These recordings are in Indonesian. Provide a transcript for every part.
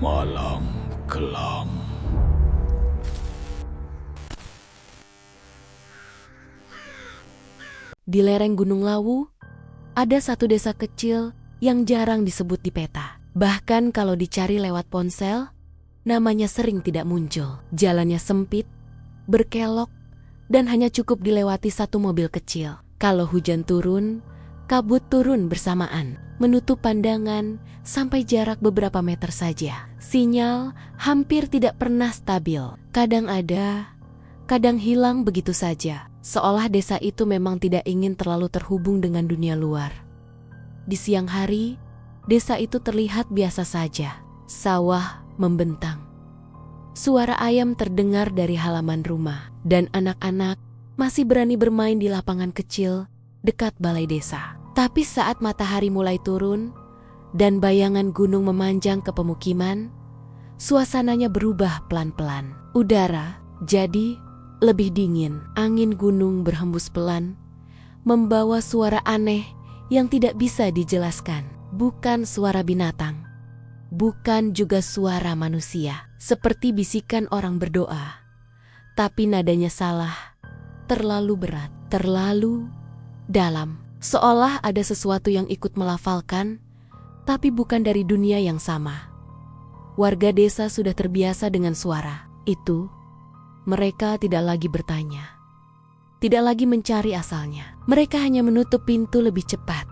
Malam kelam. Di lereng Gunung Lawu, ada satu desa kecil yang jarang disebut di peta. Bahkan kalau dicari lewat ponsel, namanya sering tidak muncul. Jalannya sempit, berkelok, dan hanya cukup dilewati satu mobil kecil. Kalau hujan turun, kabut turun bersamaan, menutup pandangan sampai jarak beberapa meter saja. Sinyal hampir tidak pernah stabil. Kadang ada, kadang hilang begitu saja. Seolah desa itu memang tidak ingin terlalu terhubung dengan dunia luar. Di siang hari, desa itu terlihat biasa saja. Sawah membentang. Suara ayam terdengar dari halaman rumah, dan anak-anak masih berani bermain di lapangan kecil dekat balai desa. Tapi saat matahari mulai turun dan bayangan gunung memanjang ke pemukiman, suasananya berubah pelan-pelan. Udara jadi lebih dingin. Angin gunung berhembus pelan, membawa suara aneh yang tidak bisa dijelaskan. Bukan suara binatang, bukan juga suara manusia, seperti bisikan orang berdoa. Tapi nadanya salah, terlalu berat, terlalu dalam. Seolah ada sesuatu yang ikut melafalkan, tapi bukan dari dunia yang sama. Warga desa sudah terbiasa dengan suara itu. Mereka tidak lagi bertanya, tidak lagi mencari asalnya. Mereka hanya menutup pintu lebih cepat,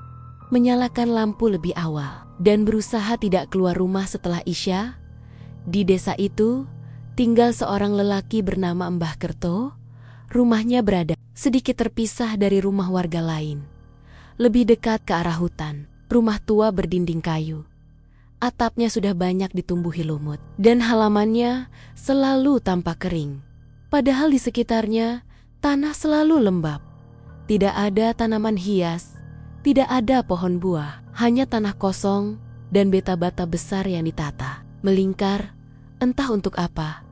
menyalakan lampu lebih awal, dan berusaha tidak keluar rumah setelah Isya. Di desa itu tinggal seorang lelaki bernama Mbah Kerto. Rumahnya berada sedikit terpisah dari rumah warga lain, lebih dekat ke arah hutan. Rumah tua berdinding kayu. Atapnya sudah banyak ditumbuhi lumut, dan halamannya selalu tampak kering. Padahal di sekitarnya tanah selalu lembab. Tidak ada tanaman hias, tidak ada pohon buah, hanya tanah kosong dan bata-bata besar yang ditata, melingkar, entah untuk apa.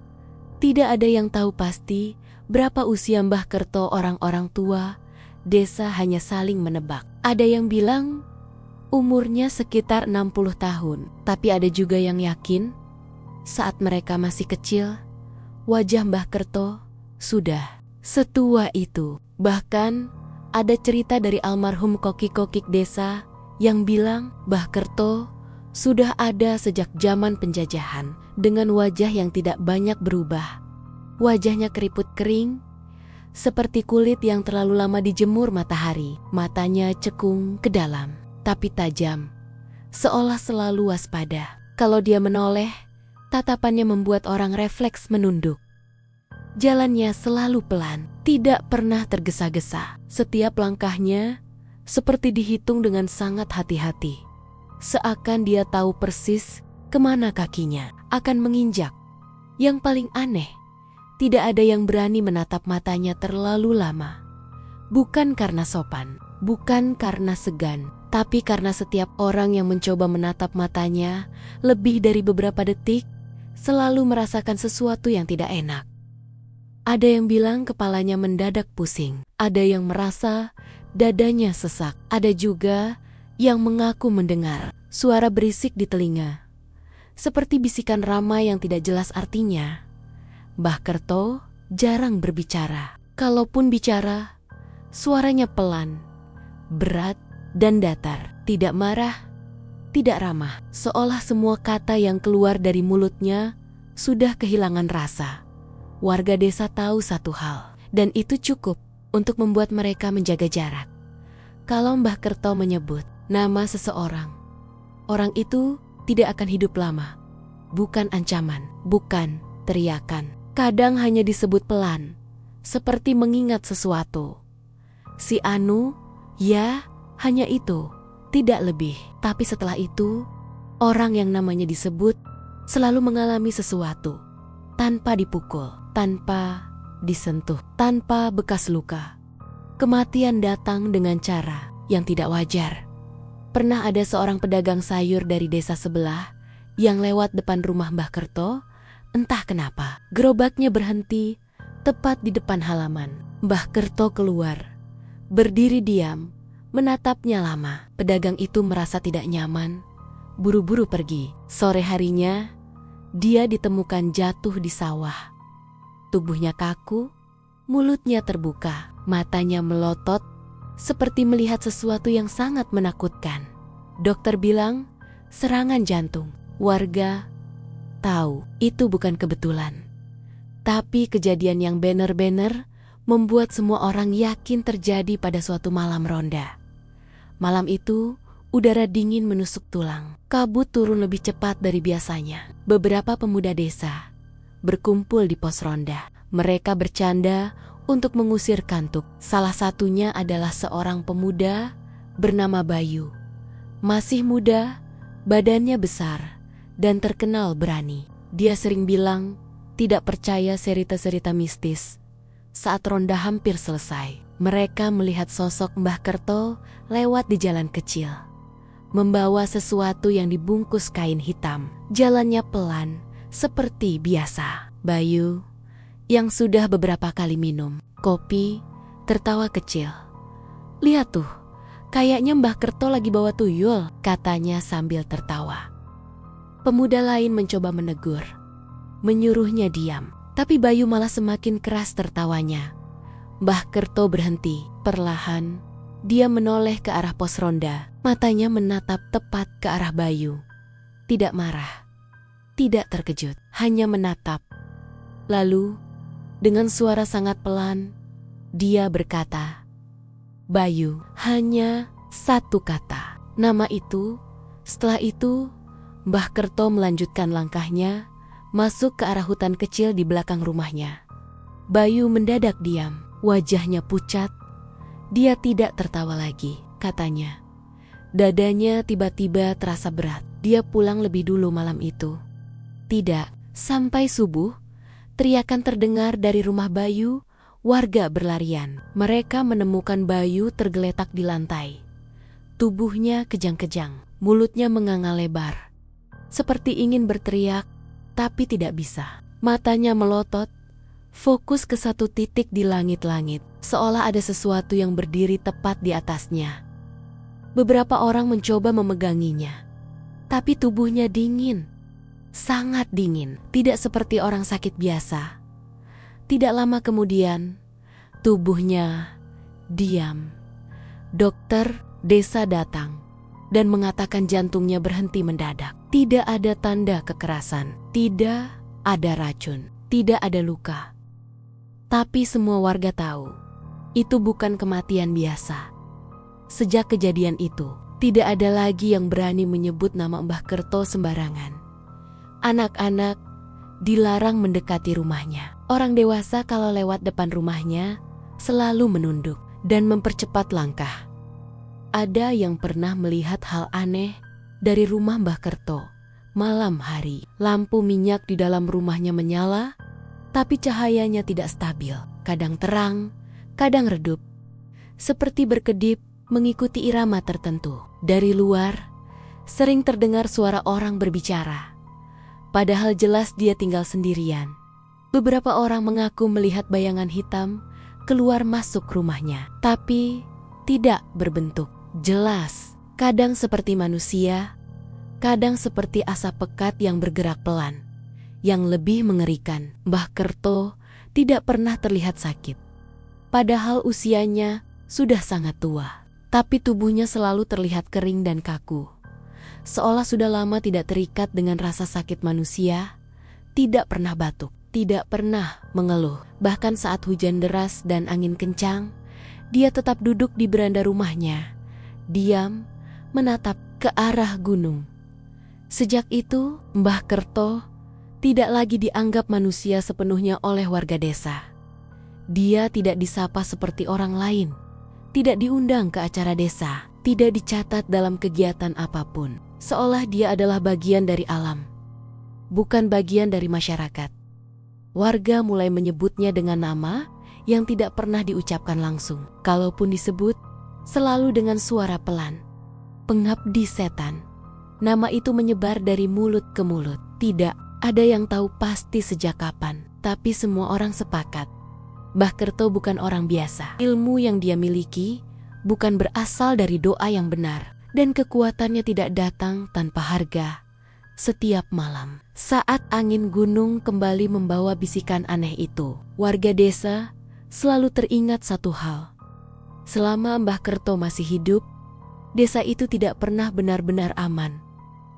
Tidak ada yang tahu pasti berapa usia Mbah Kerto. Orang-orang tua desa hanya saling menebak. Ada yang bilang umurnya sekitar 60 tahun, tapi ada juga yang yakin saat mereka masih kecil, wajah Mbah Kerto sudah setua itu. Bahkan ada cerita dari almarhum kokik-kokik desa yang bilang Mbah Kerto sudah ada sejak zaman penjajahan, dengan wajah yang tidak banyak berubah. Wajahnya keriput kering, seperti kulit yang terlalu lama dijemur matahari. Matanya cekung ke dalam, tapi tajam, seolah selalu waspada. Kalau dia menoleh, tatapannya membuat orang refleks menunduk. Jalannya selalu pelan, tidak pernah tergesa-gesa. Setiap langkahnya seperti dihitung dengan sangat hati-hati. Seakan dia tahu persis kemana kakinya akan menginjak. Yang paling aneh, tidak ada yang berani menatap matanya terlalu lama. Bukan karena sopan, bukan karena segan, tapi karena setiap orang yang mencoba menatap matanya lebih dari beberapa detik selalu merasakan sesuatu yang tidak enak. Ada yang bilang kepalanya mendadak pusing, ada yang merasa dadanya sesak, ada juga yang mengaku mendengar suara berisik di telinga, seperti bisikan ramai yang tidak jelas artinya. Mbah Kerto jarang berbicara. Kalaupun bicara, suaranya pelan, berat, dan datar. Tidak marah, tidak ramah. Seolah semua kata yang keluar dari mulutnya sudah kehilangan rasa. Warga desa tahu satu hal, dan itu cukup untuk membuat mereka menjaga jarak. Kalau Mbah Kerto menyebut nama seseorang, orang itu tidak akan hidup lama. Bukan ancaman, bukan teriakan. Kadang hanya disebut pelan, seperti mengingat sesuatu. Si Anu, ya, hanya itu, tidak lebih. Tapi setelah itu, orang yang namanya disebut selalu mengalami sesuatu. Tanpa dipukul, tanpa disentuh, tanpa bekas luka. Kematian datang dengan cara yang tidak wajar. Pernah ada seorang pedagang sayur dari desa sebelah yang lewat depan rumah Mbah Kerto. Entah kenapa, gerobaknya berhenti tepat di depan halaman. Mbah Kerto keluar, berdiri diam, menatapnya lama. Pedagang itu merasa tidak nyaman, buru-buru pergi. Sore harinya, Dia ditemukan jatuh di sawah. Tubuhnya kaku, mulutnya terbuka, matanya melotot, seperti melihat sesuatu yang sangat menakutkan. Dokter bilang, serangan jantung. Warga tahu itu bukan kebetulan. Tapi kejadian yang benar-benar membuat semua orang yakin terjadi pada suatu malam ronda. Malam itu, udara dingin menusuk tulang. Kabut turun lebih cepat dari biasanya. Beberapa pemuda desa berkumpul di pos ronda. Mereka bercanda untuk mengusir kantuk. Salah satunya adalah seorang pemuda bernama Bayu. Masih muda, badannya besar, dan terkenal berani. Dia sering bilang tidak percaya cerita-cerita mistis. Saat ronda hampir selesai, mereka melihat sosok Mbah Kerto lewat di jalan kecil, membawa sesuatu yang dibungkus kain hitam. Jalannya pelan, seperti biasa. Bayu, yang sudah beberapa kali minum kopi, tertawa kecil. "Lihat tuh, kayaknya Mbah Kerto lagi bawa tuyul," katanya sambil tertawa. Pemuda lain mencoba menegur, menyuruhnya diam. Tapi Bayu malah semakin keras tertawanya. Mbah Kerto berhenti. Perlahan, dia menoleh ke arah pos ronda. Matanya menatap tepat ke arah Bayu. Tidak marah, tidak terkejut, hanya menatap. Lalu, dengan suara sangat pelan, dia berkata, "Bayu, hanya satu kata." Nama itu. Setelah itu, Mbah Kerto melanjutkan langkahnya, masuk ke arah hutan kecil di belakang rumahnya. Bayu mendadak diam, wajahnya pucat. Dia tidak tertawa lagi, katanya. Dadanya tiba-tiba terasa berat. Dia pulang lebih dulu malam itu. Tidak, sampai subuh, teriakan terdengar dari rumah Bayu. Warga berlarian. Mereka menemukan Bayu tergeletak di lantai. Tubuhnya kejang-kejang, mulutnya menganga lebar, seperti ingin berteriak, tapi tidak bisa. Matanya melotot, fokus ke satu titik di langit-langit, seolah ada sesuatu yang berdiri tepat di atasnya. Beberapa orang mencoba memeganginya, tapi tubuhnya dingin, sangat dingin, tidak seperti orang sakit biasa. Tidak lama kemudian, tubuhnya diam. Dokter desa datang dan mengatakan jantungnya berhenti mendadak. Tidak ada tanda kekerasan, tidak ada racun, tidak ada luka. Tapi semua warga tahu, itu bukan kematian biasa. Sejak kejadian itu, tidak ada lagi yang berani menyebut nama Mbah Kerto sembarangan. Anak-anak dilarang mendekati rumahnya. Orang dewasa kalau lewat depan rumahnya, selalu menunduk dan mempercepat langkah. Ada yang pernah melihat hal aneh dari rumah Mbah Kerto. Malam hari, lampu minyak di dalam rumahnya menyala, tapi cahayanya tidak stabil. Kadang terang, kadang redup, seperti berkedip mengikuti irama tertentu. Dari luar, sering terdengar suara orang berbicara, padahal jelas dia tinggal sendirian. Beberapa orang mengaku melihat bayangan hitam keluar masuk rumahnya, tapi tidak berbentuk jelas. Kadang seperti manusia, kadang seperti asap pekat yang bergerak pelan. Yang lebih mengerikan, Mbah Kerto tidak pernah terlihat sakit. Padahal usianya sudah sangat tua, tapi tubuhnya selalu terlihat kering dan kaku. Seolah sudah lama tidak terikat dengan rasa sakit manusia, tidak pernah batuk, tidak pernah mengeluh. Bahkan saat hujan deras dan angin kencang, dia tetap duduk di beranda rumahnya, diam, menatap ke arah gunung. Sejak itu, Mbah Kerto tidak lagi dianggap manusia sepenuhnya oleh warga desa. Dia tidak disapa seperti orang lain, tidak diundang ke acara desa, tidak dicatat dalam kegiatan apapun. Seolah dia adalah bagian dari alam, bukan bagian dari masyarakat. Warga mulai menyebutnya dengan nama yang tidak pernah diucapkan langsung. Kalaupun disebut, selalu dengan suara pelan. Pengabdi setan. Nama itu menyebar dari mulut ke mulut. Tidak ada yang tahu pasti sejak kapan, tapi semua orang sepakat. Mbah Kerto bukan orang biasa. Ilmu yang dia miliki bukan berasal dari doa yang benar, dan kekuatannya tidak datang tanpa harga, setiap malam. Saat angin gunung kembali membawa bisikan aneh itu, warga desa selalu teringat satu hal. Selama Mbah Kerto masih hidup, desa itu tidak pernah benar-benar aman.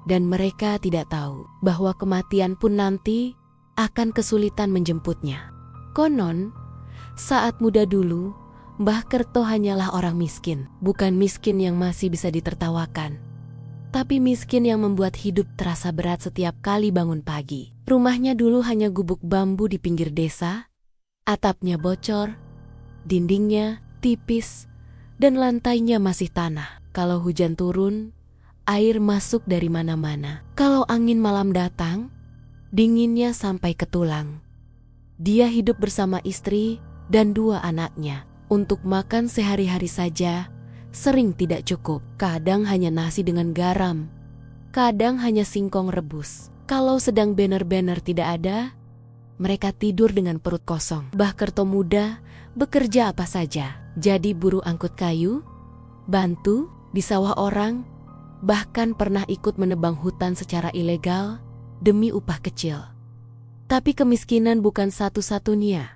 Dan mereka tidak tahu bahwa kematian pun nanti akan kesulitan menjemputnya. Konon, saat muda dulu, Mbah Kerto hanyalah orang miskin. Bukan miskin yang masih bisa ditertawakan, tapi miskin yang membuat hidup terasa berat setiap kali bangun pagi. Rumahnya dulu hanya gubuk bambu di pinggir desa, atapnya bocor, dindingnya tipis, dan lantainya masih tanah. Kalau hujan turun, air masuk dari mana-mana. Kalau angin malam datang, dinginnya sampai ke tulang. Dia hidup bersama istri dan 2 anaknya. Untuk makan sehari-hari saja, sering tidak cukup. Kadang hanya nasi dengan garam, kadang hanya singkong rebus. Kalau sedang bener-bener tidak ada, mereka tidur dengan perut kosong. Mbah Kerto muda bekerja apa saja. Jadi buruh angkut kayu, bantu di sawah orang, bahkan pernah ikut menebang hutan secara ilegal demi upah kecil. Tapi kemiskinan bukan satu-satunya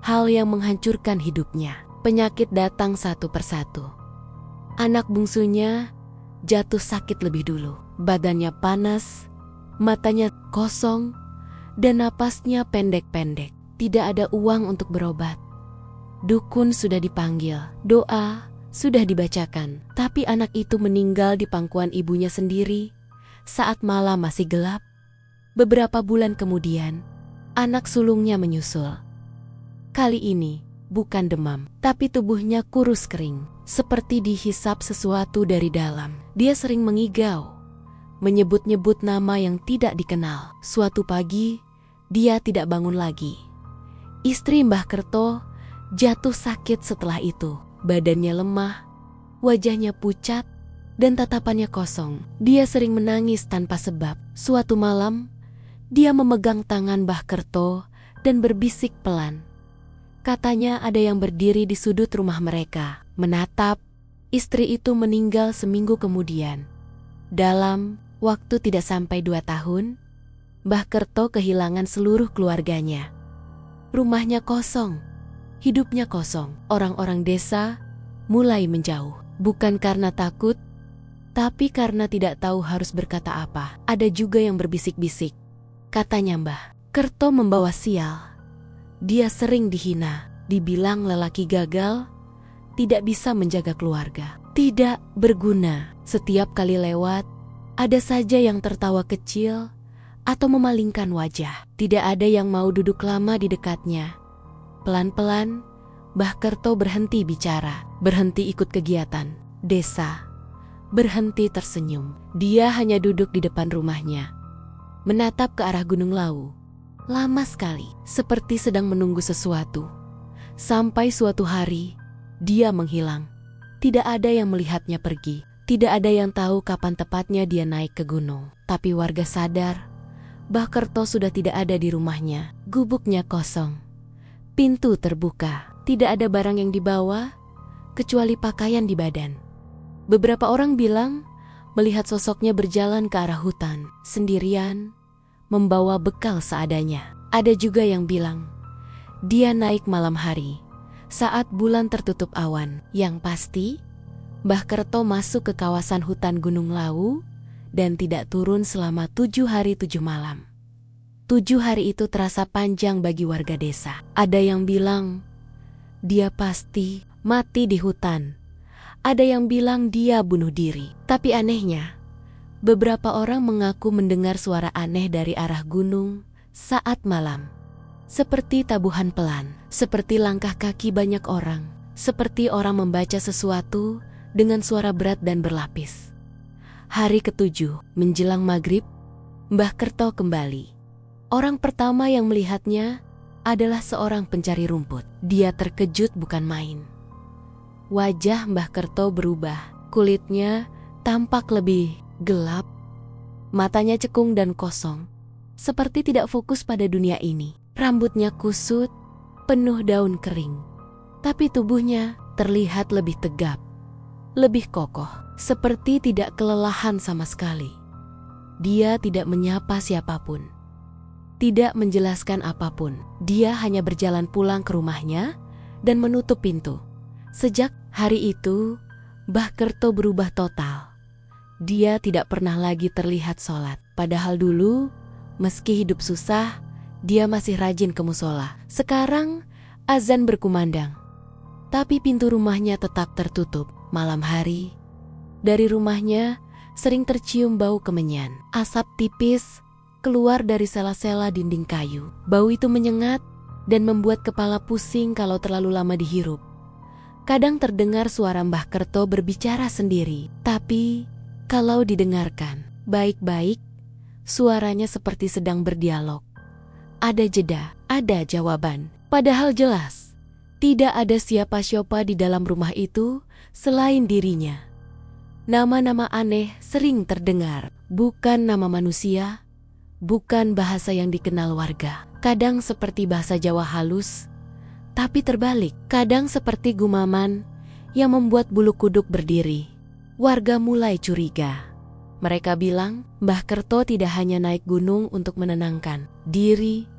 hal yang menghancurkan hidupnya. Penyakit datang satu persatu. Anak bungsunya jatuh sakit lebih dulu. Badannya panas, matanya kosong, dan napasnya pendek-pendek. Tidak ada uang untuk berobat. Dukun sudah dipanggil, doa sudah dibacakan, tapi anak itu meninggal di pangkuan ibunya sendiri saat malam masih gelap. Beberapa bulan kemudian, anak sulungnya menyusul. Kali ini bukan demam, tapi tubuhnya kurus kering, seperti dihisap sesuatu dari dalam. Dia sering mengigau, menyebut-nyebut nama yang tidak dikenal. Suatu pagi, dia tidak bangun lagi. Istri Mbah Kerto jatuh sakit setelah itu. Badannya lemah, wajahnya pucat, dan tatapannya kosong. Dia sering menangis tanpa sebab. Suatu malam, dia memegang tangan Mbah Kerto dan berbisik pelan. Katanya ada yang berdiri di sudut rumah mereka, menatap. Istri itu meninggal seminggu kemudian. Dalam waktu tidak sampai 2 tahun, Mbah Kerto kehilangan seluruh keluarganya. Rumahnya kosong, hidupnya kosong. Orang-orang desa mulai menjauh, bukan karena takut, tapi karena tidak tahu harus berkata apa. Ada juga yang berbisik-bisik. Katanya Mbah Kerto membawa sial. Dia sering dihina, dibilang lelaki gagal, tidak bisa menjaga keluarga, tidak berguna. Setiap kali lewat, ada saja yang tertawa kecil atau memalingkan wajah. Tidak ada yang mau duduk lama di dekatnya. Pelan-pelan, Mbah Kerto berhenti bicara, berhenti ikut kegiatan desa, berhenti tersenyum. Dia hanya duduk di depan rumahnya, menatap ke arah Gunung Lawu. Lama sekali, seperti sedang menunggu sesuatu. Sampai suatu hari, dia menghilang. Tidak ada yang melihatnya pergi. Tidak ada yang tahu kapan tepatnya dia naik ke gunung. Tapi warga sadar, Mbah Kerto sudah tidak ada di rumahnya. Gubuknya kosong. Pintu terbuka. Tidak ada barang yang dibawa, kecuali pakaian di badan. Beberapa orang bilang melihat sosoknya berjalan ke arah hutan, sendirian, membawa bekal seadanya. Ada juga yang bilang, dia naik malam hari, saat bulan tertutup awan. Yang pasti, Mbah Kerto masuk ke kawasan hutan Gunung Lawu dan tidak turun selama 7 hari 7 malam. 7 hari itu terasa panjang bagi warga desa. Ada yang bilang, dia pasti mati di hutan. Ada yang bilang dia bunuh diri. Tapi anehnya, beberapa orang mengaku mendengar suara aneh dari arah gunung saat malam. Seperti tabuhan pelan, seperti langkah kaki banyak orang, seperti orang membaca sesuatu dengan suara berat dan berlapis. Hari ke-7, menjelang maghrib, Mbah Kerto kembali. Orang pertama yang melihatnya adalah seorang pencari rumput. Dia terkejut bukan main. Wajah Mbah Kerto berubah, kulitnya tampak lebih gelap, matanya cekung dan kosong, seperti tidak fokus pada dunia ini. Rambutnya kusut, penuh daun kering, tapi tubuhnya terlihat lebih tegap, lebih kokoh, seperti tidak kelelahan sama sekali. Dia tidak menyapa siapapun, tidak menjelaskan apapun. Dia hanya berjalan pulang ke rumahnya dan menutup pintu. Sejak hari itu, Mbah Kerto berubah total. Dia tidak pernah lagi terlihat sholat. Padahal dulu, meski hidup susah, dia masih rajin ke musola. Sekarang, azan berkumandang, tapi pintu rumahnya tetap tertutup. Malam hari, dari rumahnya sering tercium bau kemenyan. Asap tipis keluar dari sela-sela dinding kayu. Bau itu menyengat dan membuat kepala pusing kalau terlalu lama dihirup. Kadang terdengar suara Mbah Kerto berbicara sendiri, tapi kalau didengarkan baik-baik, suaranya seperti sedang berdialog. Ada jeda, ada jawaban. Padahal jelas, tidak ada siapa-siapa di dalam rumah itu selain dirinya. Nama-nama aneh sering terdengar, bukan nama manusia, bukan bahasa yang dikenal warga. Kadang seperti bahasa Jawa halus, tapi terbalik. Kadang seperti gumaman yang membuat bulu kuduk berdiri. Warga mulai curiga. Mereka bilang, Mbah Kerto tidak hanya naik gunung untuk menenangkan diri,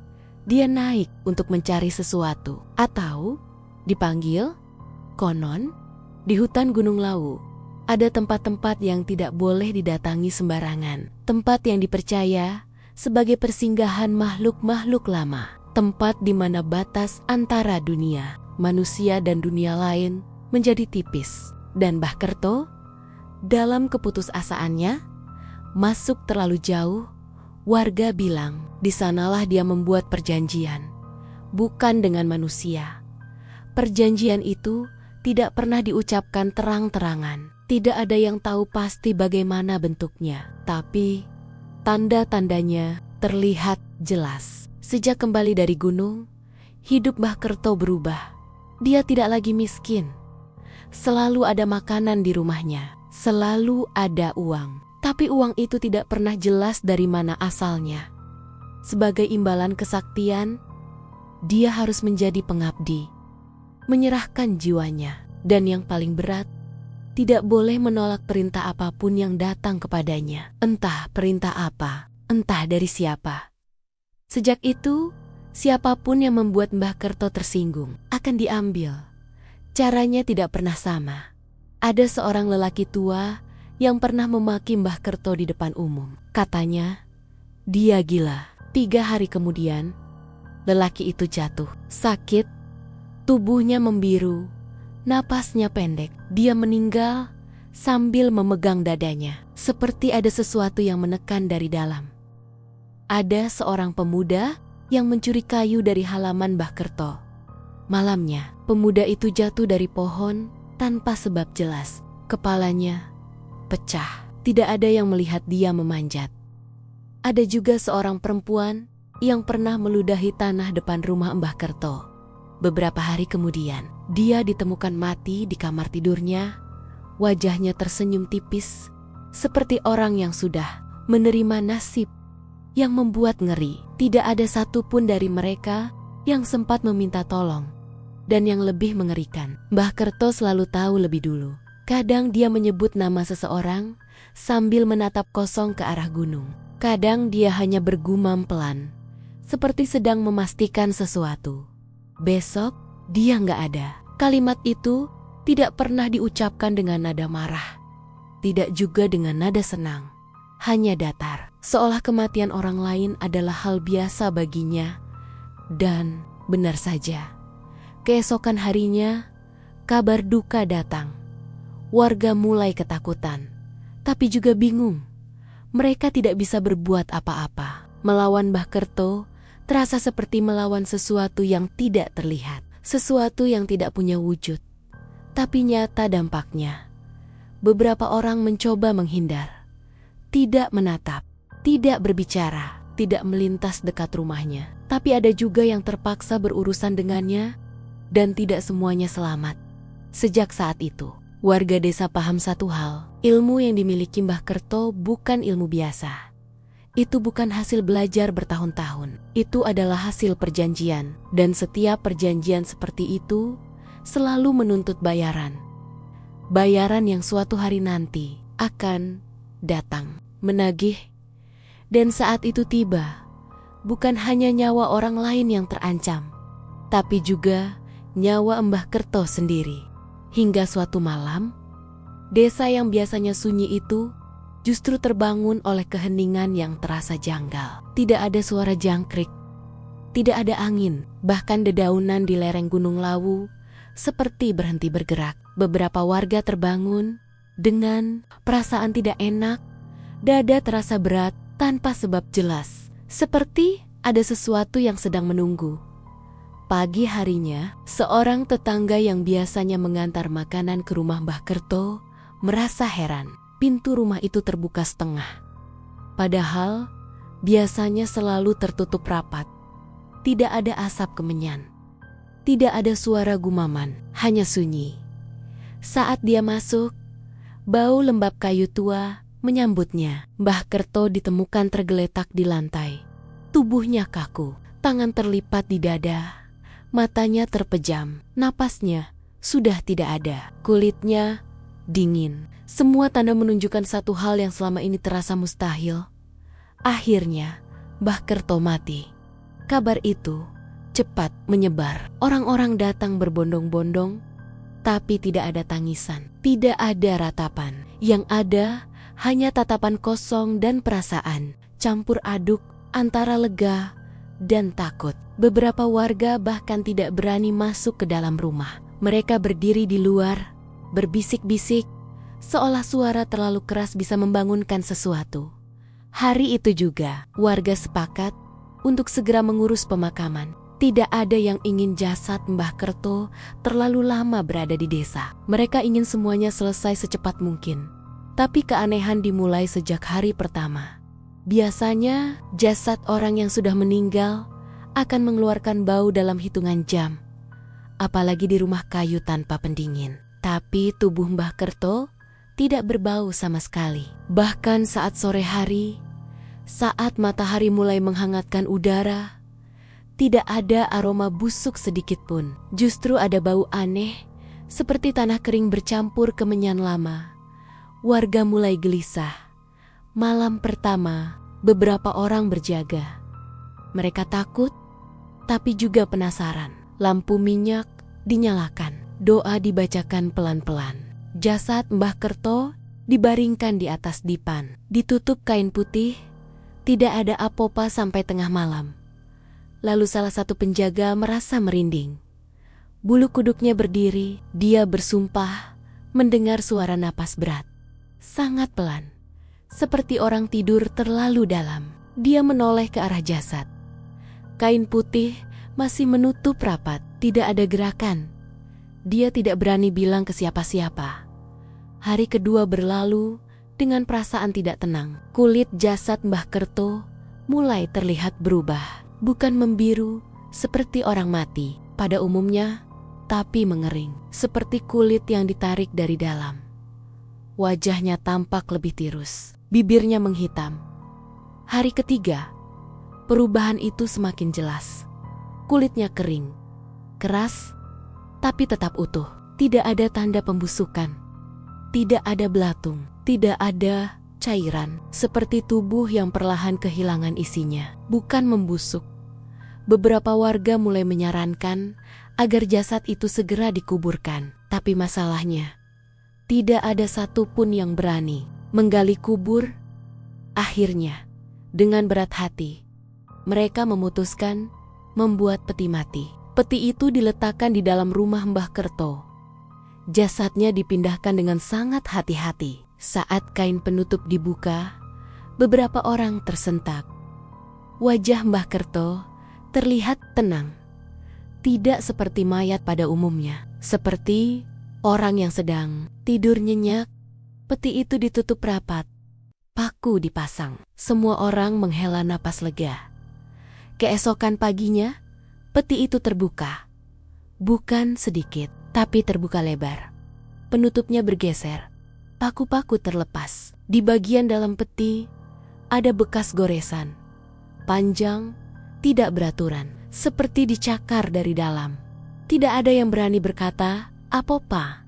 dia naik untuk mencari sesuatu. Atau dipanggil, konon, di hutan Gunung Lawu ada tempat-tempat yang tidak boleh didatangi sembarangan. Tempat yang dipercaya sebagai persinggahan makhluk-makhluk lama. Tempat di mana batas antara dunia manusia dan dunia lain menjadi tipis. Dan Mbah Kerto, dalam keputusasaannya, masuk terlalu jauh. Warga bilang, di sanalah dia membuat perjanjian, bukan dengan manusia. Perjanjian itu tidak pernah diucapkan terang-terangan. Tidak ada yang tahu pasti bagaimana bentuknya, tapi tanda-tandanya terlihat jelas. Sejak kembali dari gunung, hidup Mbah Kerto berubah. Dia tidak lagi miskin. Selalu ada makanan di rumahnya, selalu ada uang. Tapi uang itu tidak pernah jelas dari mana asalnya. Sebagai imbalan kesaktian, dia harus menjadi pengabdi, menyerahkan jiwanya, dan yang paling berat, tidak boleh menolak perintah apapun yang datang kepadanya. Entah perintah apa, entah dari siapa. Sejak itu, siapapun yang membuat Mbah Kerto tersinggung akan diambil. Caranya tidak pernah sama. Ada seorang lelaki tua yang pernah memaki Mbah Kerto di depan umum. Katanya, dia gila. 3 hari kemudian, lelaki itu jatuh. Sakit, tubuhnya membiru, napasnya pendek. Dia meninggal sambil memegang dadanya, seperti ada sesuatu yang menekan dari dalam. Ada seorang pemuda yang mencuri kayu dari halaman Mbah Kerto. Malamnya, pemuda itu jatuh dari pohon tanpa sebab jelas. Kepalanya pecah. Tidak ada yang melihat dia memanjat. Ada juga seorang perempuan yang pernah meludahi tanah depan rumah Mbah Kerto. Beberapa hari kemudian, dia ditemukan mati di kamar tidurnya. Wajahnya tersenyum tipis, seperti orang yang sudah menerima nasib yang membuat ngeri. Tidak ada satupun dari mereka yang sempat meminta tolong. Dan yang lebih mengerikan, Mbah Kerto selalu tahu lebih dulu. Kadang dia menyebut nama seseorang sambil menatap kosong ke arah gunung. Kadang dia hanya bergumam pelan, seperti sedang memastikan sesuatu. Besok, dia nggak ada. Kalimat itu tidak pernah diucapkan dengan nada marah, tidak juga dengan nada senang. Hanya datar, seolah kematian orang lain adalah hal biasa baginya. Dan benar saja, keesokan harinya, kabar duka datang. Warga mulai ketakutan, tapi juga bingung. Mereka tidak bisa berbuat apa-apa. Melawan Mbah Kerto terasa seperti melawan sesuatu yang tidak terlihat, sesuatu yang tidak punya wujud, tapi nyata dampaknya. Beberapa orang mencoba menghindar, tidak menatap, tidak berbicara, tidak melintas dekat rumahnya. Tapi ada juga yang terpaksa berurusan dengannya, dan tidak semuanya selamat. Sejak saat itu, warga desa paham satu hal, ilmu yang dimiliki Mbah Kerto bukan ilmu biasa. Itu bukan hasil belajar bertahun-tahun, itu adalah hasil perjanjian. Dan setiap perjanjian seperti itu selalu menuntut bayaran. Bayaran yang suatu hari nanti akan datang, menagih Dan saat itu tiba, bukan hanya nyawa orang lain yang terancam, tapi juga nyawa Mbah Kerto sendiri. Hingga suatu malam, desa yang biasanya sunyi itu justru terbangun oleh keheningan yang terasa janggal. Tidak ada suara jangkrik, tidak ada angin, bahkan dedaunan di lereng Gunung Lawu seperti berhenti bergerak. Beberapa warga terbangun dengan perasaan tidak enak, dada terasa berat tanpa sebab jelas, seperti ada sesuatu yang sedang menunggu. Pagi harinya, seorang tetangga yang biasanya mengantar makanan ke rumah Mbah Kerto merasa heran. Pintu rumah itu terbuka setengah. Padahal, biasanya selalu tertutup rapat. Tidak ada asap kemenyan. Tidak ada suara gumaman, hanya sunyi. Saat dia masuk, bau lembab kayu tua menyambutnya. Mbah Kerto ditemukan tergeletak di lantai. Tubuhnya kaku, tangan terlipat di dada, matanya terpejam, napasnya sudah tidak ada. Kulitnya dingin. Semua tanda menunjukkan satu hal yang selama ini terasa mustahil. Akhirnya, Mbah Kerto mati. Kabar itu cepat menyebar. Orang-orang datang berbondong-bondong, tapi tidak ada tangisan, tidak ada ratapan. Yang ada hanya tatapan kosong dan perasaan, campur aduk antara lega dan takut. Beberapa warga bahkan tidak berani masuk ke dalam rumah. Mereka berdiri di luar, berbisik-bisik, seolah suara terlalu keras bisa membangunkan sesuatu. Hari itu juga, warga sepakat untuk segera mengurus pemakaman. Tidak ada yang ingin jasad Mbah Kerto terlalu lama berada di desa. Mereka ingin semuanya selesai secepat mungkin. Tapi keanehan dimulai sejak hari pertama. Biasanya, jasad orang yang sudah meninggal akan mengeluarkan bau dalam hitungan jam. Apalagi di rumah kayu tanpa pendingin. Tapi tubuh Mbah Kerto tidak berbau sama sekali. Bahkan saat sore hari, saat matahari mulai menghangatkan udara, tidak ada aroma busuk sedikit pun. Justru ada bau aneh, seperti tanah kering bercampur kemenyan lama. Warga mulai gelisah. Malam pertama, beberapa orang berjaga. Mereka takut, tapi juga penasaran. Lampu minyak dinyalakan. Doa dibacakan pelan-pelan. Jasad Mbah Kerto dibaringkan di atas dipan. Ditutup kain putih, tidak ada apa-apa sampai tengah malam. Lalu salah satu penjaga merasa merinding. Bulu kuduknya berdiri, dia bersumpah mendengar suara napas berat. Sangat pelan, seperti orang tidur terlalu dalam. Dia menoleh ke arah jasad. Kain putih masih menutup rapat, tidak ada gerakan. Dia tidak berani bilang ke siapa-siapa. Hari kedua berlalu dengan perasaan tidak tenang. Kulit jasad Mbah Kerto mulai terlihat berubah. Bukan membiru seperti orang mati pada umumnya, tapi mengering. Seperti kulit yang ditarik dari dalam. Wajahnya tampak lebih tirus. Bibirnya menghitam. Hari ketiga, perubahan itu semakin jelas. Kulitnya kering, keras, tapi tetap utuh. Tidak ada tanda pembusukan. Tidak ada belatung, tidak ada cairan, seperti tubuh yang perlahan kehilangan isinya. Bukan membusuk. Beberapa warga mulai menyarankan agar jasad itu segera dikuburkan. Tapi masalahnya, tidak ada satupun yang berani menggali kubur. Akhirnya, dengan berat hati, mereka memutuskan membuat peti mati. Peti itu diletakkan di dalam rumah Mbah Kerto. Jasadnya dipindahkan dengan sangat hati-hati. Saat kain penutup dibuka, beberapa orang tersentak. Wajah Mbah Kerto terlihat tenang. Tidak seperti mayat pada umumnya. Seperti orang yang sedang tidur nyenyak. Peti itu ditutup rapat. Paku dipasang. Semua orang menghela napas lega. Keesokan paginya, peti itu terbuka. Bukan sedikit, tapi terbuka lebar. Penutupnya bergeser. Paku-paku terlepas. Di bagian dalam peti, ada bekas goresan. Panjang, tidak beraturan, seperti dicakar dari dalam. Tidak ada yang berani berkata apa-apa.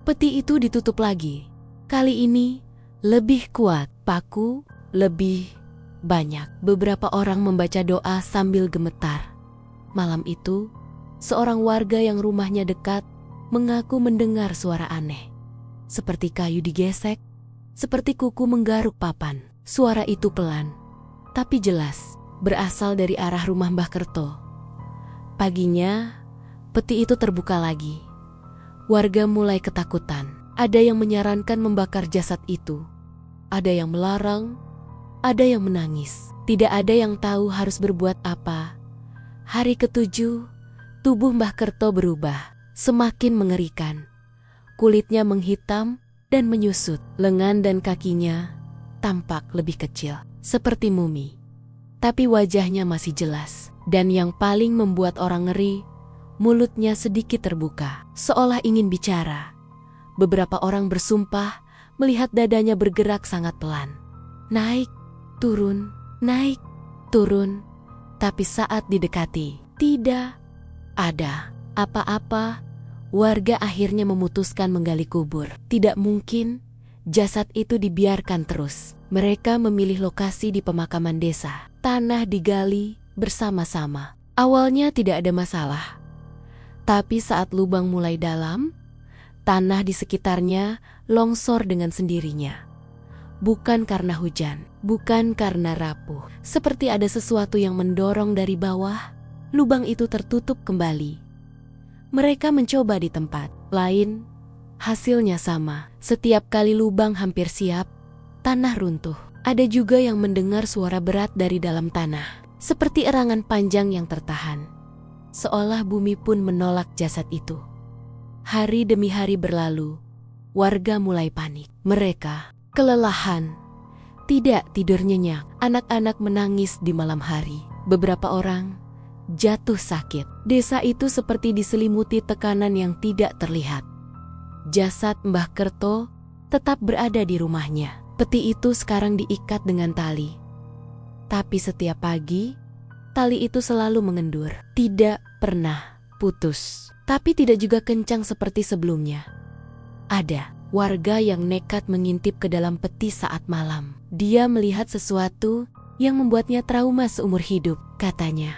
Peti itu ditutup lagi. Kali ini lebih kuat, paku lebih banyak. Beberapa orang membaca doa sambil gemetar. Malam itu, seorang warga yang rumahnya dekat mengaku mendengar suara aneh. Seperti kayu digesek, seperti kuku menggaruk papan. Suara itu pelan, tapi jelas, berasal dari arah rumah Mbah Kerto. Paginya, peti itu terbuka lagi. Warga mulai ketakutan. Ada yang menyarankan membakar jasad itu. Ada yang melarang, ada yang menangis. Tidak ada yang tahu harus berbuat apa. Hari ke-7, tubuh Mbah Kerto berubah, semakin mengerikan. Kulitnya menghitam dan menyusut. Lengan dan kakinya tampak lebih kecil, seperti mumi. Tapi wajahnya masih jelas. Dan yang paling membuat orang ngeri, mulutnya sedikit terbuka, seolah ingin bicara. Beberapa orang bersumpah melihat dadanya bergerak sangat pelan. Naik, turun, naik, turun. Tapi saat didekati, tidak ada apa-apa. Warga akhirnya memutuskan menggali kubur. Tidak mungkin jasad itu dibiarkan terus. Mereka memilih lokasi di pemakaman desa. Tanah digali bersama-sama. Awalnya tidak ada masalah. Tapi saat lubang mulai dalam, tanah di sekitarnya longsor dengan sendirinya. Bukan karena hujan, bukan karena rapuh. Seperti ada sesuatu yang mendorong dari bawah, lubang itu tertutup kembali. Mereka mencoba di tempat lain, hasilnya sama. Setiap kali lubang hampir siap, tanah runtuh. Ada juga yang mendengar suara berat dari dalam tanah, seperti erangan panjang yang tertahan. Seolah bumi pun menolak jasad itu. Hari demi hari berlalu, warga mulai panik. Mereka kelelahan, tidak tidur nyenyak. Anak-anak menangis di malam hari. Beberapa orang jatuh sakit. Desa itu seperti diselimuti tekanan yang tidak terlihat. Jasad Mbah Kerto tetap berada di rumahnya. Peti itu sekarang diikat dengan tali. Tapi setiap pagi, tali itu selalu mengendur. Tidak pernah putus. Tapi tidak juga kencang seperti sebelumnya. Ada warga yang nekat mengintip ke dalam peti saat malam. Dia melihat sesuatu yang membuatnya trauma seumur hidup. Katanya,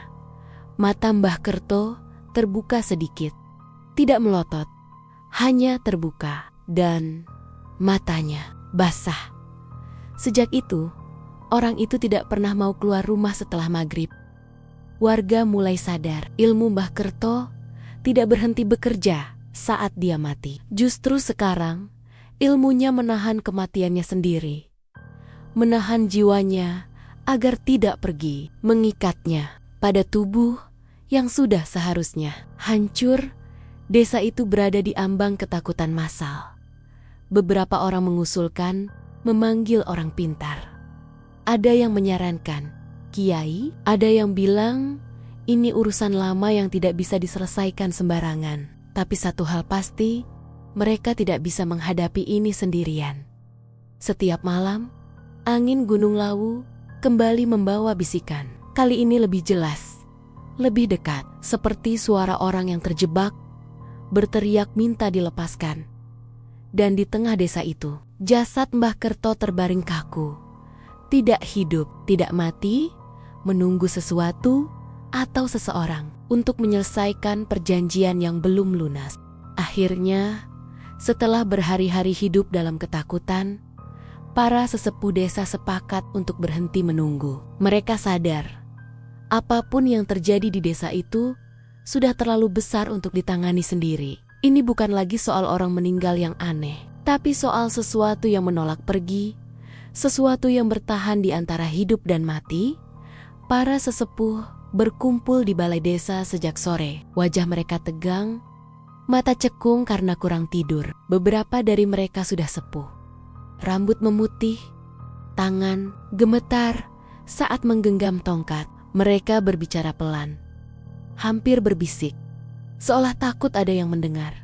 mata Mbah Kerto terbuka sedikit. Tidak melotot, hanya terbuka. Dan matanya basah. Sejak itu, orang itu tidak pernah mau keluar rumah setelah maghrib. Warga mulai sadar, ilmu Mbah Kerto tidak berhenti bekerja saat dia mati. Justru sekarang, ilmunya menahan kematiannya sendiri. Menahan jiwanya agar tidak pergi, mengikatnya pada tubuh yang sudah seharusnya hancur. Desa itu berada di ambang ketakutan massal. Beberapa orang mengusulkan memanggil orang pintar. Ada yang menyarankan kiai, ada yang bilang ini urusan lama yang tidak bisa diselesaikan sembarangan. Tapi satu hal pasti, mereka tidak bisa menghadapi ini sendirian. Setiap malam, angin Gunung Lawu kembali membawa bisikan. Kali ini lebih jelas, lebih dekat, seperti suara orang yang terjebak, berteriak minta dilepaskan. Dan di tengah desa itu, jasad Mbah Kerto terbaring kaku. Tidak hidup, tidak mati, menunggu sesuatu atau seseorang untuk menyelesaikan perjanjian yang belum lunas. Akhirnya, setelah berhari-hari hidup dalam ketakutan, para sesepuh desa sepakat untuk berhenti menunggu. Mereka sadar, apapun yang terjadi di desa itu sudah terlalu besar untuk ditangani sendiri. Ini bukan lagi soal orang meninggal yang aneh, tapi soal sesuatu yang menolak pergi, sesuatu yang bertahan di antara hidup dan mati. Para sesepuh berkumpul di balai desa sejak sore. Wajah mereka tegang, mata cekung karena kurang tidur. Beberapa dari mereka sudah sepuh. Rambut memutih, tangan gemetar saat menggenggam tongkat. Mereka berbicara pelan, hampir berbisik, seolah takut ada yang mendengar.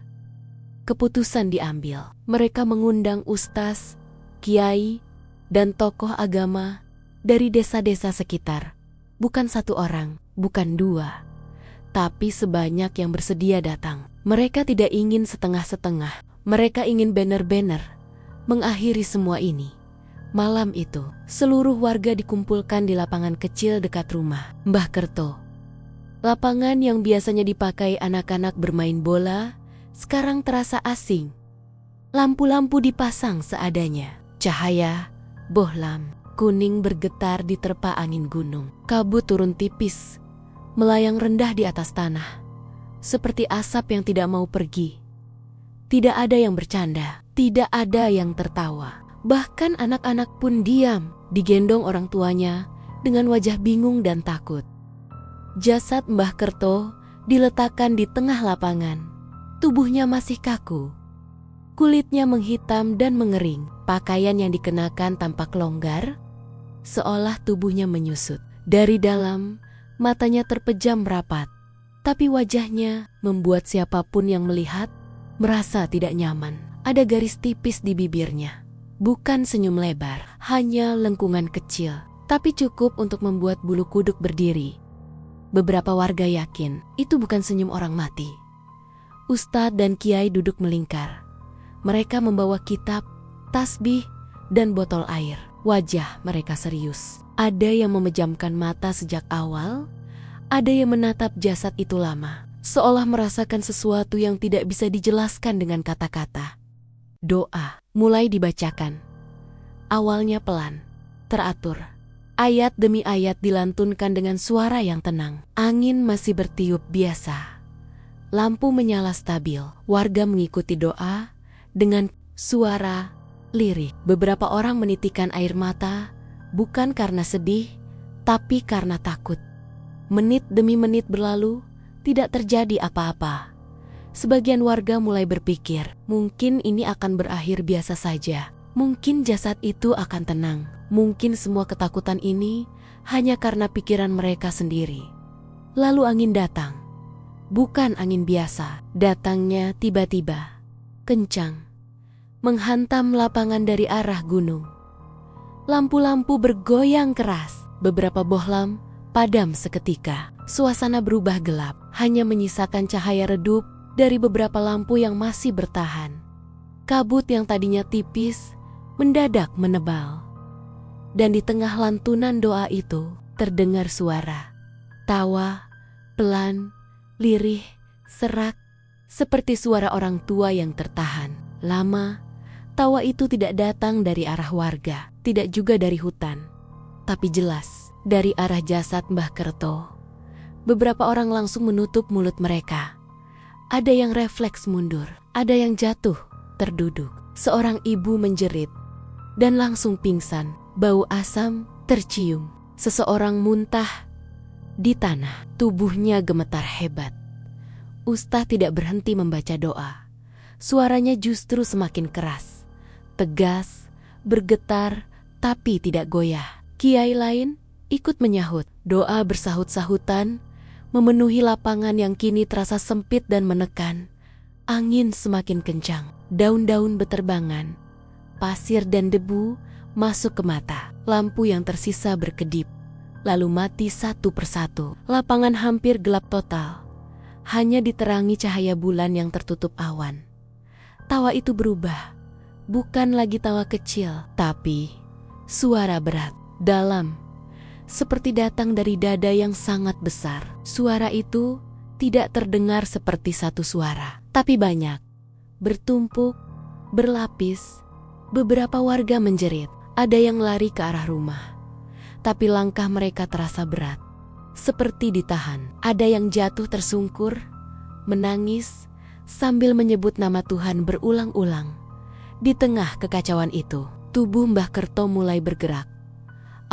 Keputusan diambil. Mereka mengundang ustaz, kiai, dan tokoh agama dari desa-desa sekitar. Bukan satu orang, bukan dua, tapi sebanyak yang bersedia datang. Mereka tidak ingin setengah-setengah. Mereka ingin banner-banner mengakhiri semua ini. Malam itu, seluruh warga dikumpulkan di lapangan kecil dekat rumah Mbah Kerto. Lapangan yang biasanya dipakai anak-anak bermain bola, sekarang terasa asing. Lampu-lampu dipasang seadanya. Cahaya, bohlam, kuning bergetar diterpa angin gunung. Kabut turun tipis, melayang rendah di atas tanah. Seperti asap yang tidak mau pergi. Tidak ada yang bercanda, tidak ada yang tertawa. Bahkan anak-anak pun diam, digendong orang tuanya dengan wajah bingung dan takut. Jasad Mbah Kerto diletakkan di tengah lapangan. Tubuhnya masih kaku. Kulitnya menghitam dan mengering. Pakaian yang dikenakan tampak longgar, seolah tubuhnya menyusut. Dari dalam, matanya terpejam rapat. Tapi wajahnya membuat siapapun yang melihat merasa tidak nyaman. Ada garis tipis di bibirnya. Bukan senyum lebar, hanya lengkungan kecil, tapi cukup untuk membuat bulu kuduk berdiri. Beberapa warga yakin itu bukan senyum orang mati. Ustadz dan kiai duduk melingkar. Mereka membawa kitab, tasbih, dan botol air. Wajah mereka serius. Ada yang memejamkan mata sejak awal, ada yang menatap jasad itu lama, seolah merasakan sesuatu yang tidak bisa dijelaskan dengan kata-kata. Doa mulai dibacakan. Awalnya pelan, teratur. Ayat demi ayat dilantunkan dengan suara yang tenang. Angin masih bertiup biasa. Lampu menyala stabil. Warga mengikuti doa dengan suara lirih. Beberapa orang menitikan air mata, bukan karena sedih, tapi karena takut. Menit demi menit berlalu, tidak terjadi apa-apa. Sebagian warga mulai berpikir, mungkin ini akan berakhir biasa saja. Mungkin jasad itu akan tenang. Mungkin semua ketakutan ini hanya karena pikiran mereka sendiri. Lalu angin datang. Bukan angin biasa, datangnya tiba-tiba. Kencang. Menghantam lapangan dari arah gunung. Lampu-lampu bergoyang keras. Beberapa bohlam padam seketika. Suasana berubah gelap, hanya menyisakan cahaya redup dari beberapa lampu yang masih bertahan. Kabut yang tadinya tipis mendadak menebal. Dan di tengah lantunan doa itu terdengar suara. Tawa, pelan, lirih, serak, seperti suara orang tua yang tertahan. Lama, tawa itu tidak datang dari arah warga, tidak juga dari hutan, tapi jelas dari arah jasad Mbah Kerto. Beberapa orang langsung menutup mulut mereka. Ada yang refleks mundur, ada yang jatuh, terduduk. Seorang ibu menjerit dan langsung pingsan. Bau asam tercium. Seseorang muntah di tanah. Tubuhnya gemetar hebat. Ustadz tidak berhenti membaca doa. Suaranya justru semakin keras, tegas, bergetar, tapi tidak goyah. Kiai lain ikut menyahut. Doa bersahut-sahutan memenuhi lapangan yang kini terasa sempit dan menekan. Angin semakin kencang, daun-daun beterbangan, pasir dan debu masuk ke mata. Lampu yang tersisa berkedip, lalu mati satu persatu. Lapangan hampir gelap total, hanya diterangi cahaya bulan yang tertutup awan. Tawa itu berubah, bukan lagi tawa kecil, tapi suara berat, dalam, seperti datang dari dada yang sangat besar. Suara itu tidak terdengar seperti satu suara, tapi banyak, bertumpuk, berlapis. Beberapa warga menjerit, ada yang lari ke arah rumah. Tapi langkah mereka terasa berat, seperti ditahan. Ada yang jatuh tersungkur, menangis, sambil menyebut nama Tuhan berulang-ulang. Di tengah kekacauan itu, tubuh Mbah Kerto mulai bergerak.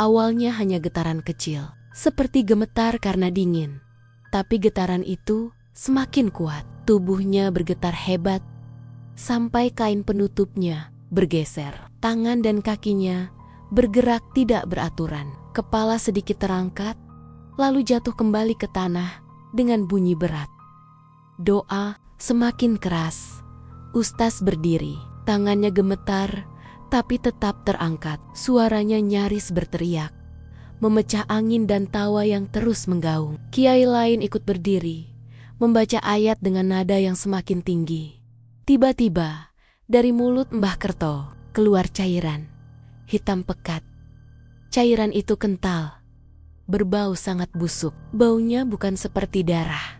Awalnya hanya getaran kecil, seperti gemetar karena dingin. Tapi getaran itu semakin kuat. Tubuhnya bergetar hebat, sampai kain penutupnya bergeser. Tangan dan kakinya bergerak tidak beraturan. Kepala sedikit terangkat, lalu jatuh kembali ke tanah dengan bunyi berat. Doa semakin keras. Ustaz berdiri, tangannya gemetar, tapi tetap terangkat. Suaranya nyaris berteriak, memecah angin dan tawa yang terus menggaung. Kiai lain ikut berdiri, membaca ayat dengan nada yang semakin tinggi. Tiba-tiba, dari mulut Mbah Kerto keluar cairan hitam pekat. Cairan itu kental, berbau sangat busuk. Baunya bukan seperti darah,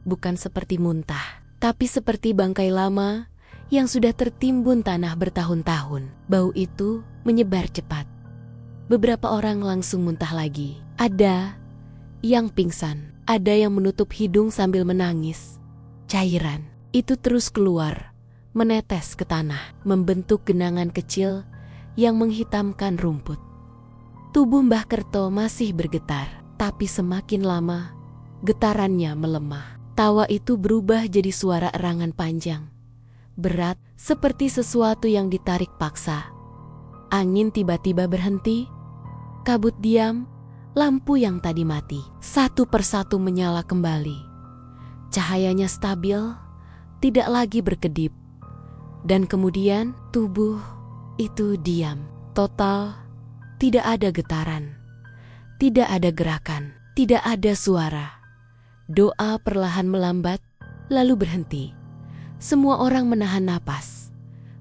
bukan seperti muntah, tapi seperti bangkai lama yang sudah tertimbun tanah bertahun-tahun. Bau itu menyebar cepat. Beberapa orang langsung muntah lagi. Ada yang pingsan, ada yang menutup hidung sambil menangis. Cairan itu terus keluar, menetes ke tanah, membentuk genangan kecil yang menghitamkan rumput. Tubuh Mbah Kerto masih bergetar, tapi semakin lama getarannya melemah. Tawa itu berubah jadi suara erangan panjang, berat seperti sesuatu yang ditarik paksa. Angin tiba-tiba berhenti, kabut diam, lampu yang tadi mati satu persatu menyala kembali. Cahayanya stabil, tidak lagi berkedip. Dan kemudian tubuh itu diam, total. Tidak ada getaran, tidak ada gerakan, tidak ada suara. Doa perlahan melambat, lalu berhenti. Semua orang menahan napas.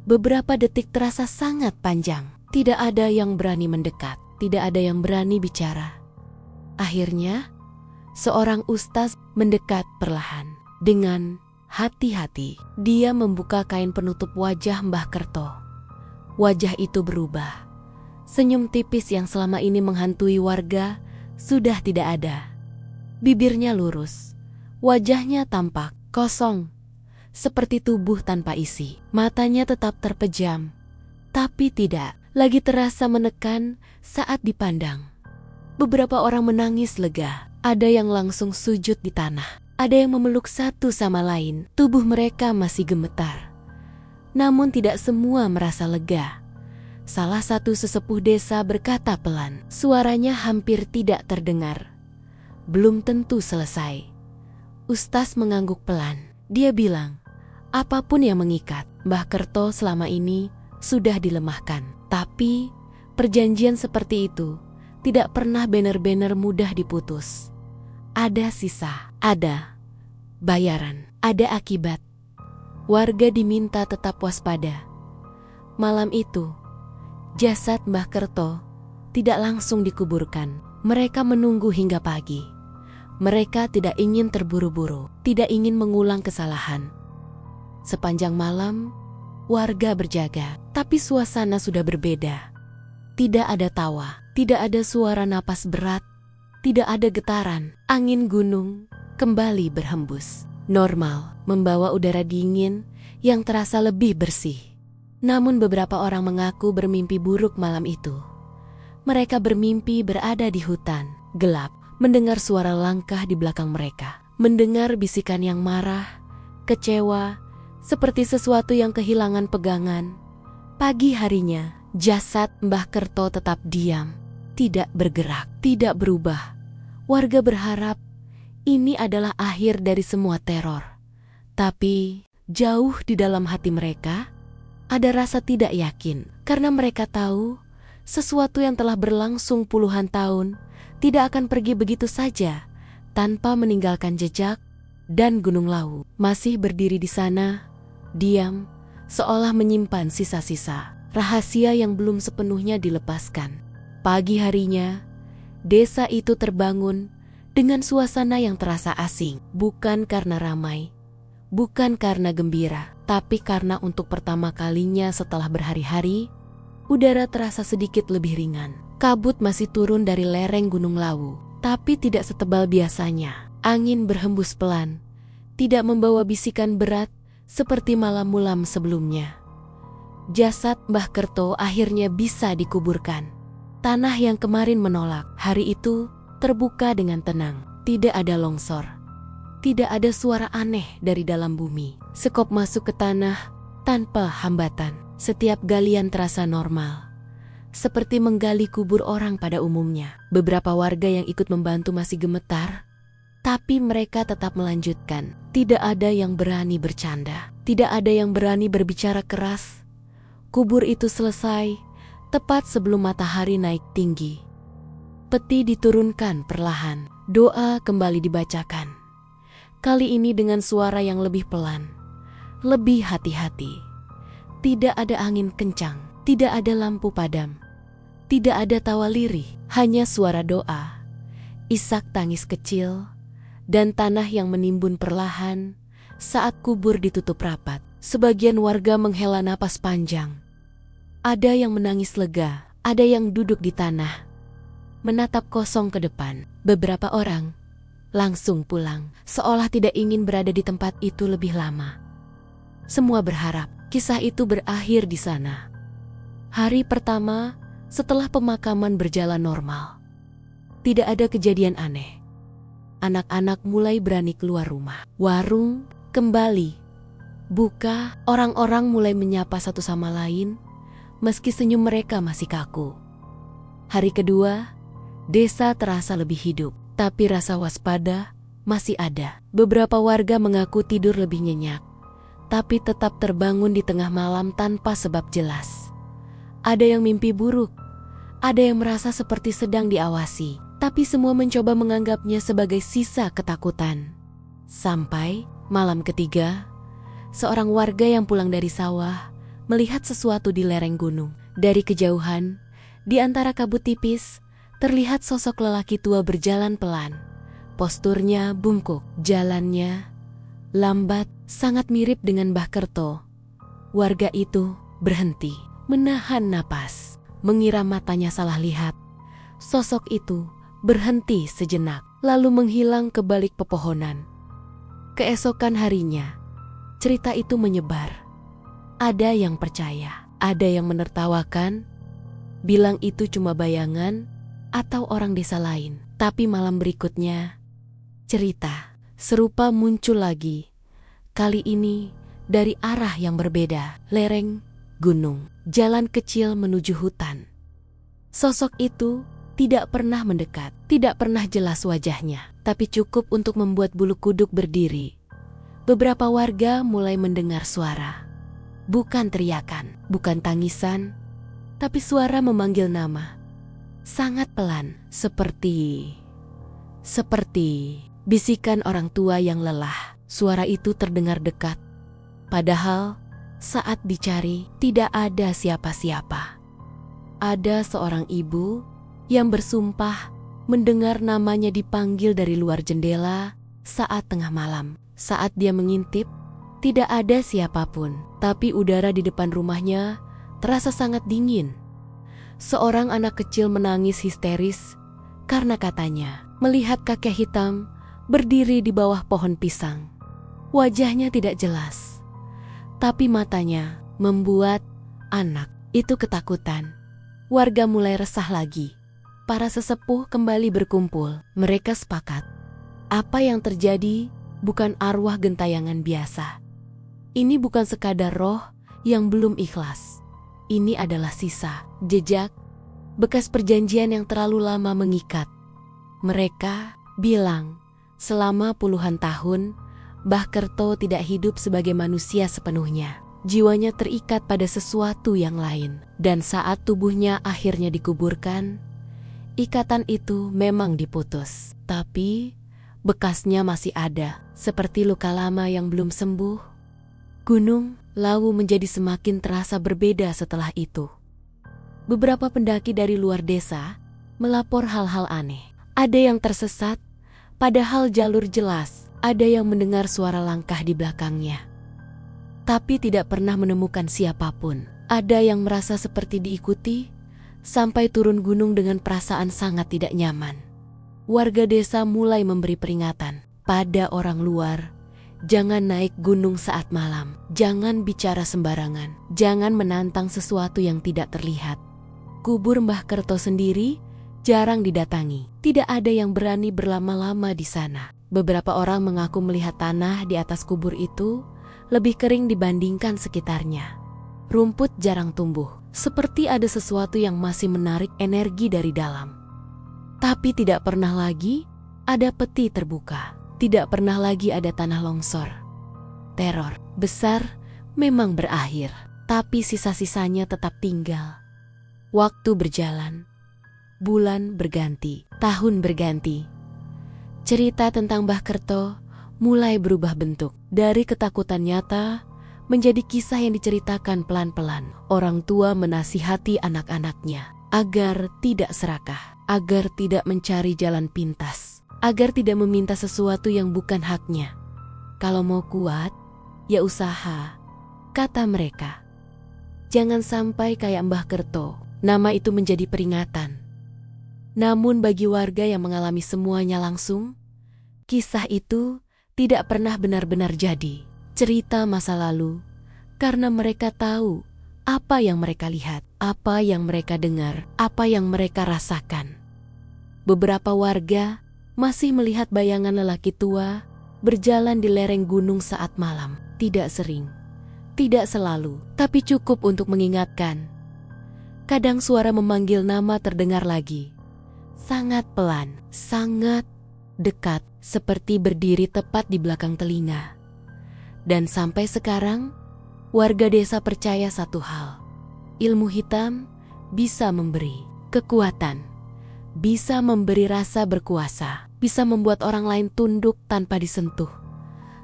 Beberapa detik terasa sangat panjang. Tidak ada yang berani mendekat, tidak ada yang berani bicara. Akhirnya, seorang ustaz mendekat perlahan. Dengan hati-hati, dia membuka kain penutup wajah Mbah Kerto. Wajah itu berubah. Senyum tipis yang selama ini menghantui warga sudah tidak ada. Bibirnya lurus, wajahnya tampak kosong, seperti tubuh tanpa isi. Matanya tetap terpejam, tapi tidak lagi terasa menekan saat dipandang. Beberapa orang menangis lega, ada yang langsung sujud di tanah, ada yang memeluk satu sama lain. Tubuh mereka masih gemetar, namun tidak semua merasa lega. Salah satu sesepuh desa berkata pelan, suaranya hampir tidak terdengar. Belum tentu selesai. Ustaz mengangguk pelan. Dia bilang, apapun yang mengikat Mbah Kerto selama ini sudah dilemahkan. Tapi perjanjian seperti itu tidak pernah benar-benar mudah diputus. Ada sisa, ada bayaran, ada akibat. Warga diminta tetap waspada. Malam itu, jasad Mbah Kerto tidak langsung dikuburkan. Mereka menunggu hingga pagi. Mereka tidak ingin terburu-buru, tidak ingin mengulang kesalahan. Sepanjang malam, warga berjaga, tapi suasana sudah berbeda. Tidak ada tawa, tidak ada suara napas berat, tidak ada getaran. Angin gunung kembali berhembus. Normal, membawa udara dingin yang terasa lebih bersih. Namun beberapa orang mengaku bermimpi buruk malam itu. Mereka bermimpi berada di hutan gelap, mendengar suara langkah di belakang mereka, mendengar bisikan yang marah, kecewa, seperti sesuatu yang kehilangan pegangan. Pagi harinya, jasad Mbah Kerto tetap diam, tidak bergerak, tidak berubah. Warga berharap ini adalah akhir dari semua teror. Tapi jauh di dalam hati mereka, ada rasa tidak yakin, karena mereka tahu sesuatu yang telah berlangsung puluhan tahun tidak akan pergi begitu saja tanpa meninggalkan jejak. Dan Gunung Lawu masih berdiri di sana, diam, seolah menyimpan sisa-sisa rahasia yang belum sepenuhnya dilepaskan. Pagi harinya, desa itu terbangun dengan suasana yang terasa asing, bukan karena ramai, bukan karena gembira, tapi karena untuk pertama kalinya setelah berhari-hari, udara terasa sedikit lebih ringan. Kabut masih turun dari lereng Gunung Lawu, tapi tidak setebal biasanya. Angin berhembus pelan, tidak membawa bisikan berat seperti malam mulam sebelumnya. Jasad Mbah Kerto akhirnya bisa dikuburkan. Tanah yang kemarin menolak, hari itu terbuka dengan tenang. Tidak ada longsor, tidak ada suara aneh dari dalam bumi. Sekop masuk ke tanah tanpa hambatan. Setiap galian terasa normal, seperti menggali kubur orang pada umumnya. Beberapa warga yang ikut membantu masih gemetar, tapi mereka tetap melanjutkan. Tidak ada yang berani bercanda, tidak ada yang berani berbicara keras. Kubur itu selesai tepat sebelum matahari naik tinggi. Peti diturunkan perlahan, doa kembali dibacakan. Kali ini dengan suara yang lebih pelan, lebih hati-hati. Tidak ada angin kencang, tidak ada lampu padam. Tidak ada tawa lirih, hanya suara doa, isak tangis kecil, dan tanah yang menimbun perlahan saat kubur ditutup rapat. Sebagian warga menghela napas panjang. Ada yang menangis lega, ada yang duduk di tanah, menatap kosong ke depan. Beberapa orang langsung pulang, seolah tidak ingin berada di tempat itu lebih lama. Semua berharap kisah itu berakhir di sana. Hari pertama setelah pemakaman berjalan normal, tidak ada kejadian aneh. Anak-anak mulai berani keluar rumah. Warung kembali buka, orang-orang mulai menyapa satu sama lain, meski senyum mereka masih kaku. Hari kedua, desa terasa lebih hidup, tapi rasa waspada masih ada. Beberapa warga mengaku tidur lebih nyenyak, tapi tetap terbangun di tengah malam tanpa sebab jelas. Ada yang mimpi buruk, ada yang merasa seperti sedang diawasi, tapi semua mencoba menganggapnya sebagai sisa ketakutan. Sampai malam ketiga, seorang warga yang pulang dari sawah melihat sesuatu di lereng gunung. Dari kejauhan, di antara kabut tipis, terlihat sosok lelaki tua berjalan pelan. Posturnya bungkuk, jalannya lambat, sangat mirip dengan Mbah Kerto. Warga itu berhenti, menahan napas, mengira matanya salah lihat. Sosok itu berhenti sejenak, lalu menghilang ke balik pepohonan. Keesokan harinya, cerita itu menyebar. Ada yang percaya, ada yang menertawakan, bilang itu cuma bayangan atau orang desa lain. Tapi malam berikutnya, cerita serupa muncul lagi. Kali ini dari arah yang berbeda, lereng gunung, jalan kecil menuju hutan. Sosok itu tidak pernah mendekat, tidak pernah jelas wajahnya, tapi cukup untuk membuat bulu kuduk berdiri. Beberapa warga mulai mendengar suara. Bukan teriakan, bukan tangisan, tapi suara memanggil nama. Sangat pelan, seperti bisikan orang tua yang lelah. Suara itu terdengar dekat. Padahal saat dicari tidak ada siapa-siapa. Ada seorang ibu yang bersumpah mendengar namanya dipanggil dari luar jendela saat tengah malam. Saat dia mengintip, tidak ada siapapun, tapi udara di depan rumahnya terasa sangat dingin. Seorang anak kecil menangis histeris karena katanya melihat kakek hitam berdiri di bawah pohon pisang. Wajahnya tidak jelas, tapi matanya membuat anak itu ketakutan. Warga mulai resah lagi. Para sesepuh kembali berkumpul. Mereka sepakat, apa yang terjadi bukan arwah gentayangan biasa. Ini bukan sekadar roh yang belum ikhlas. Ini adalah sisa, jejak, bekas perjanjian yang terlalu lama mengikat. Mereka bilang, selama puluhan tahun, Mbah Kerto tidak hidup sebagai manusia sepenuhnya. Jiwanya terikat pada sesuatu yang lain. Dan saat tubuhnya akhirnya dikuburkan, ikatan itu memang diputus. Tapi bekasnya masih ada, seperti luka lama yang belum sembuh. Gunung Lawu menjadi semakin terasa berbeda setelah itu. Beberapa pendaki dari luar desa melapor hal-hal aneh. Ada yang tersesat, padahal jalur jelas. Ada yang mendengar suara langkah di belakangnya, tapi tidak pernah menemukan siapapun. Ada yang merasa seperti diikuti, sampai turun gunung dengan perasaan sangat tidak nyaman. Warga desa mulai memberi peringatan pada orang luar, jangan naik gunung saat malam, jangan bicara sembarangan, jangan menantang sesuatu yang tidak terlihat. Kubur Mbah Kerto sendiri jarang didatangi, tidak ada yang berani berlama-lama di sana. Beberapa orang mengaku melihat tanah di atas kubur itu lebih kering dibandingkan sekitarnya. Rumput jarang tumbuh, seperti ada sesuatu yang masih menarik energi dari dalam. Tapi tidak pernah lagi ada peti terbuka, tidak pernah lagi ada tanah longsor. Teror besar memang berakhir, tapi sisa-sisanya tetap tinggal. Waktu berjalan, bulan berganti, tahun berganti. Cerita tentang Mbah Kerto mulai berubah bentuk. Dari ketakutan nyata menjadi kisah yang diceritakan pelan-pelan. Orang tua menasihati anak-anaknya. agar tidak serakah, agar tidak mencari jalan pintas, agar tidak meminta sesuatu yang bukan haknya. Kalau mau kuat, ya usaha, kata mereka. Jangan sampai kayak Mbah Kerto. Nama itu menjadi peringatan. Namun bagi warga yang mengalami semuanya langsung, kisah itu tidak pernah benar-benar jadi cerita masa lalu, karena mereka tahu apa yang mereka lihat, apa yang mereka dengar, apa yang mereka rasakan. Beberapa warga masih melihat bayangan lelaki tua berjalan di lereng gunung saat malam. Tidak sering, tidak selalu, tapi cukup untuk mengingatkan. Kadang suara memanggil nama terdengar lagi. Sangat pelan, sangat dekat, seperti berdiri tepat di belakang telinga. Dan sampai sekarang, warga desa percaya satu hal. Ilmu hitam bisa memberi kekuatan, bisa memberi rasa berkuasa, bisa membuat orang lain tunduk tanpa disentuh.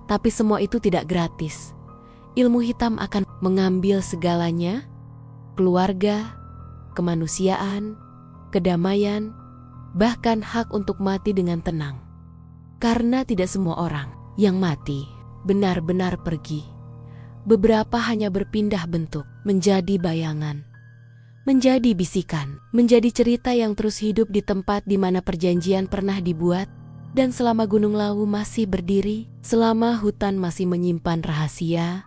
Tapi semua itu tidak gratis. Ilmu hitam akan mengambil segalanya, keluarga, kemanusiaan, kedamaian, bahkan hak untuk mati dengan tenang. Karena tidak semua orang yang mati benar-benar pergi. Beberapa hanya berpindah bentuk, menjadi bayangan, menjadi bisikan, menjadi cerita yang terus hidup di tempat di mana perjanjian pernah dibuat. Dan selama Gunung Lawu masih berdiri, selama hutan masih menyimpan rahasia,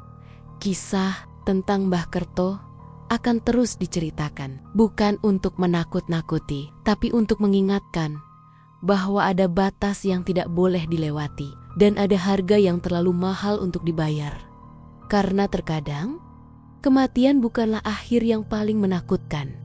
kisah tentang Mbah Kerto akan terus diceritakan. Bukan untuk menakut-nakuti, tapi untuk mengingatkan bahwa ada batas yang tidak boleh dilewati dan ada harga yang terlalu mahal untuk dibayar. Karena terkadang, kematian bukanlah akhir yang paling menakutkan.